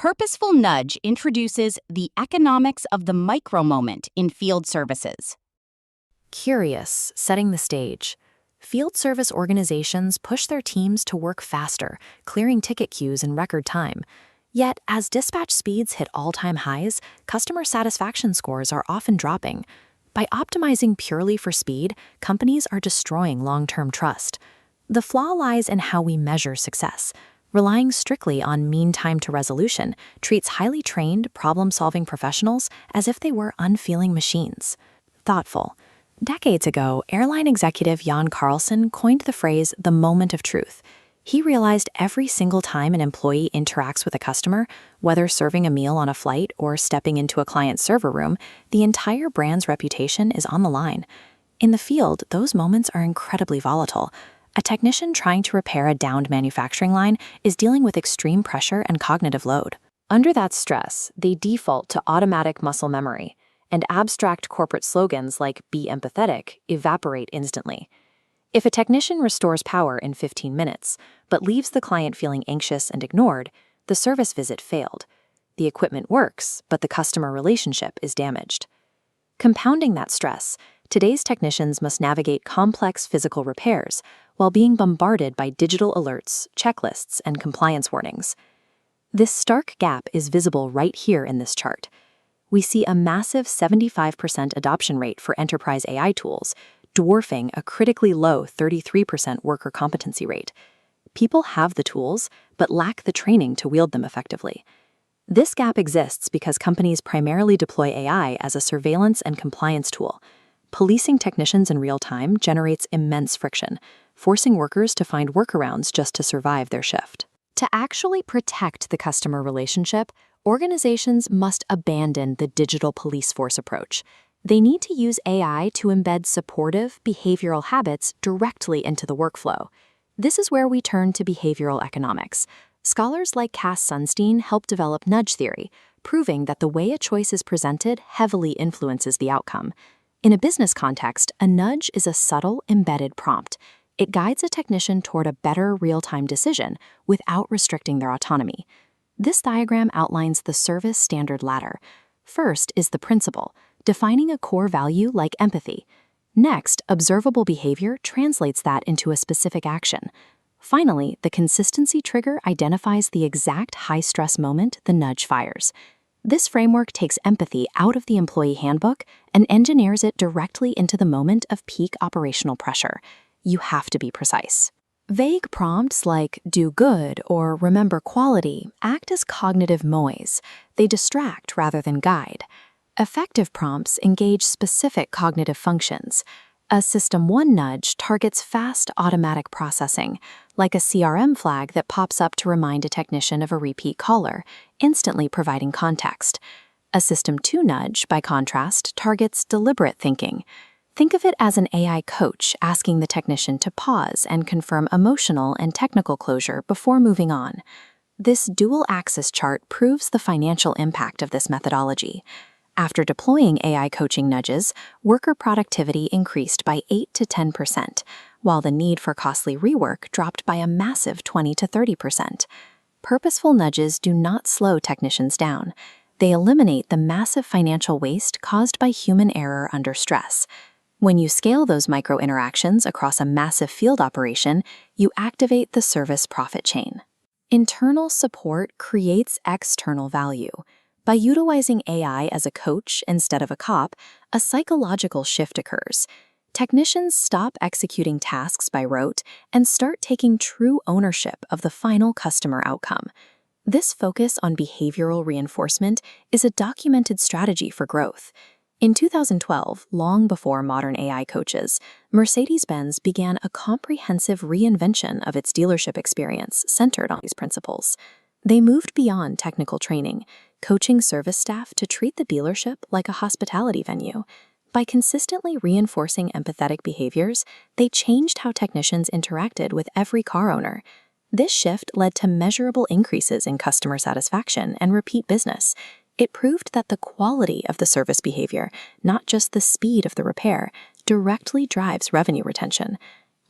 Purposeful Nudge introduces the economics of the micro moment in field services. Curious, setting the stage. Field service organizations push their teams to work faster, clearing ticket queues in record time. Yet, as dispatch speeds hit all-time highs, customer satisfaction scores are often dropping. By optimizing purely for speed, companies are destroying long-term trust. The flaw lies in how we measure success. Relying strictly on mean time to resolution treats highly trained, problem-solving professionals as if they were unfeeling machines. Thoughtful. Decades ago, airline executive Jan Carlson coined the phrase the moment of truth. He realized every single time an employee interacts with a customer, whether serving a meal on a flight or stepping into a client's server room, the entire brand's reputation is on the line. In the field, those moments are incredibly volatile. A technician trying to repair a downed manufacturing line is dealing with extreme pressure and cognitive load. Under that stress, they default to automatic muscle memory, and abstract corporate slogans like "be empathetic" evaporate instantly. If a technician restores power in 15 minutes, but leaves the client feeling anxious and ignored, the service visit failed. The equipment works, but the customer relationship is damaged. Compounding that stress, today's technicians must navigate complex physical repairs while being bombarded by digital alerts, checklists, and compliance warnings. This stark gap is visible right here in this chart. We see a massive 75% adoption rate for enterprise AI tools, dwarfing a critically low 33% worker competency rate. People have the tools, but lack the training to wield them effectively. This gap exists because companies primarily deploy AI as a surveillance and compliance tool. Policing technicians in real time generates immense friction, forcing workers to find workarounds just to survive their shift. To actually protect the customer relationship, organizations must abandon the digital police force approach. They need to use AI to embed supportive, behavioral habits directly into the workflow. This is where we turn to behavioral economics. Scholars like Cass Sunstein help develop nudge theory, proving that the way a choice is presented heavily influences the outcome. In a business context, a nudge is a subtle, embedded prompt. It guides a technician toward a better real-time decision without restricting their autonomy. This diagram outlines the service standard ladder. First is the principle, defining a core value like empathy. Next, observable behavior translates that into a specific action. Finally, the consistency trigger identifies the exact high-stress moment the nudge fires. This framework takes empathy out of the employee handbook and engineers it directly into the moment of peak operational pressure. You have to be precise. Vague prompts like "do good" or "remember quality" act as cognitive noise. They distract rather than guide. Effective prompts engage specific cognitive functions. A System 1 nudge targets fast automatic processing, like a CRM flag that pops up to remind a technician of a repeat caller, instantly providing context. A System 2 nudge, by contrast, targets deliberate thinking. Think of it as an AI coach asking the technician to pause and confirm emotional and technical closure before moving on. This dual-axis chart proves the financial impact of this methodology. After deploying AI coaching nudges, worker productivity increased by 8 to 10%, while the need for costly rework dropped by a massive 20 to 30%. Purposeful nudges do not slow technicians down. They eliminate the massive financial waste caused by human error under stress. When you scale those micro-interactions across a massive field operation, you activate the service profit chain. Internal support creates external value. By utilizing AI as a coach instead of a cop, a psychological shift occurs. Technicians stop executing tasks by rote and start taking true ownership of the final customer outcome. This focus on behavioral reinforcement is a documented strategy for growth. In 2012, long before modern AI coaches, Mercedes-Benz began a comprehensive reinvention of its dealership experience centered on these principles. They moved beyond technical training, coaching service staff to treat the dealership like a hospitality venue. By consistently reinforcing empathetic behaviors, they changed how technicians interacted with every car owner. This shift led to measurable increases in customer satisfaction and repeat business. It proved that the quality of the service behavior, not just the speed of the repair, directly drives revenue retention.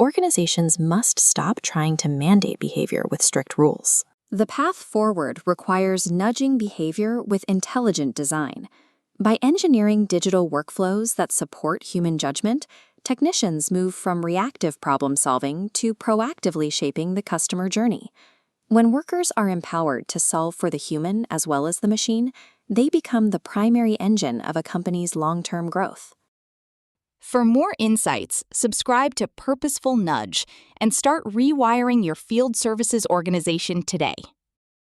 Organizations must stop trying to mandate behavior with strict rules. The path forward requires nudging behavior with intelligent design. By engineering digital workflows that support human judgment, technicians move from reactive problem solving to proactively shaping the customer journey. When workers are empowered to solve for the human as well as the machine, they become the primary engine of a company's long-term growth. For more insights, subscribe to Purposeful Nudge and start rewiring your field services organization today.